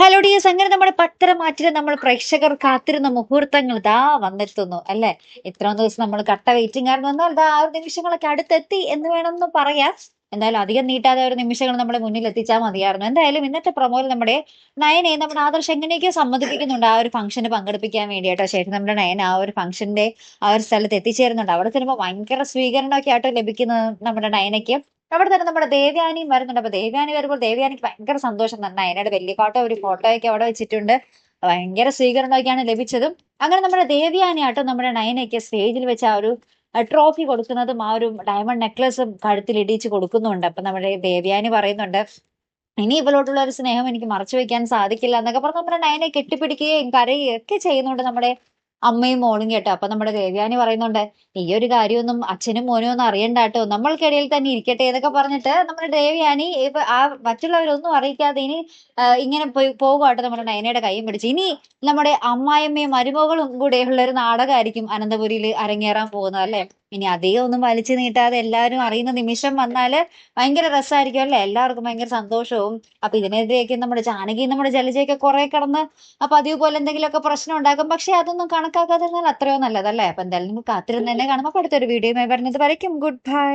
Hello dears, അങ്ങനെ നമ്മുടെ പത്തരമാറ്റില് നമ്മൾ പ്രേക്ഷകർ കാത്തിരുന്ന മുഹൂർത്തങ്ങൾ ദാ വന്നെത്തുന്നു അല്ലെ. ഇത്രയും ദിവസം നമ്മൾ കട്ട വെയിറ്റിംഗ് ആയിരുന്നു. എന്നാൽ ദാ ആ ഒരു നിമിഷങ്ങളൊക്കെ അടുത്തെത്തി എന്ന് വേണമെന്ന് പറയാം. എന്തായാലും അധികം നീട്ടാതെ ഒരു നിമിഷങ്ങൾ നമ്മുടെ മുന്നിൽ എത്തിച്ചാൽ മതിയായിരുന്നു. എന്തായാലും ഇന്നത്തെ പ്രൊമോയിൽ നമ്മുടെ നയനെ നമ്മുടെ ആദർശ് എങ്ങനെയൊക്കെയോ സമ്മതിപ്പിക്കുന്നുണ്ട് ആ ഒരു ഫംഗ്ഷന് പങ്കെടുപ്പിക്കാൻ വേണ്ടിയിട്ടോ. ശേഷം നമ്മുടെ നയൻ ആ ഒരു ഫംഗ്ഷന്റെ ആ ഒരു സ്ഥലത്ത് എത്തിച്ചേരുന്നുണ്ട്. അവിടെ ചെല്ലുമ്പോൾ ഭയങ്കര സ്വീകരണമൊക്കെ ആട്ടോ ലഭിക്കുന്നത് നമ്മുടെ നയനയ്ക്ക്. അവിടെ തന്നെ നമ്മുടെ ദേവയാനിയും വരുന്നുണ്ട്. അപ്പൊ ദേവയാനി വരുമ്പോൾ ദേവയാനിക്ക് ഭയങ്കര സന്തോഷം തന്നെ. നയനയുടെ വെല്ലിക്കോട്ട ഒരു ഫോട്ടോയൊക്കെ അവിടെ വെച്ചിട്ടുണ്ട്. ഭയങ്കര സ്വീകരണമൊക്കെയാണ് ലഭിച്ചതും. അങ്ങനെ നമ്മുടെ ദേവയാനി ആട്ടോ നമ്മുടെ നയനയ്ക്ക് സ്റ്റേജിൽ വെച്ച് ആ ഒരു ട്രോഫി കൊടുക്കുന്നതും ആ ഒരു ഡയമണ്ട് നെക്ലസും കഴുത്തിൽ ഇടിച്ച് കൊടുക്കുന്നുണ്ട്. അപ്പൊ നമ്മുടെ ദേവയാനി പറയുന്നുണ്ട്, ഇനി ഇവളോടുള്ള ഒരു സ്നേഹം എനിക്ക് മറച്ചു വെക്കാൻ സാധിക്കില്ല എന്നൊക്കെ പറഞ്ഞ് നമ്മുടെ നയനെ കെട്ടിപ്പിടിക്കുകയും കരയുകയും ഒക്കെ ചെയ്യുന്നുണ്ട് നമ്മുടെ അമ്മയും മോളും കേട്ടോ. അപ്പൊ നമ്മുടെ ദേവയാനി പറയുന്നുണ്ട്, ഈ ഒരു കാര്യമൊന്നും അച്ഛനും മോനും ഒന്നും അറിയണ്ട കേട്ടോ, നമ്മൾക്കിടയിൽ തന്നെ ഇരിക്കട്ടെ എന്നൊക്കെ പറഞ്ഞിട്ട് നമ്മുടെ ദേവയാനി ഇപ്പൊ ആ മറ്റുള്ളവരൊന്നും അറിയിക്കാതെ ഇനി ഇങ്ങനെ പോകുവാട്ടോ നമ്മുടെ നയനയുടെ കൈയും പിടിച്ച്. ഇനി നമ്മുടെ അമ്മായിയമ്മയും മരുമകളും കൂടെ ഉള്ള ഒരു നാടകമായിരിക്കും അനന്തപുരിയിൽ അരങ്ങേറാൻ പോകുന്നത് അല്ലെ. ഇനി അധികം ഒന്നും വലിച്ചു നീട്ടാതെ എല്ലാവരും അറിയുന്ന നിമിഷം വന്നാല് ഭയങ്കര രസമായിരിക്കും അല്ലെ. എല്ലാവർക്കും ഭയങ്കര സന്തോഷവും. അപ്പൊ ഇതിനെതിരെയൊക്കെ നമ്മുടെ ജാനകിയും നമ്മുടെ ജലജയൊക്കെ കുറെ കിടന്ന് അപ്പൊ പതിവ് പോലെ എന്തെങ്കിലുമൊക്കെ പ്രശ്നം ഉണ്ടാക്കും. പക്ഷെ അതൊന്നും കണക്കാക്കാതിരുന്നാൽ അത്രയോ നല്ലതല്ലേ. അപ്പൊ എന്തായാലും നമുക്ക് കാത്തിരുന്ന് തന്നെ കാണും. അപ്പൊ അടുത്തൊരു വീഡിയോയുമായി വരുന്നത് വരയ്ക്കും ഗുഡ് ബൈ.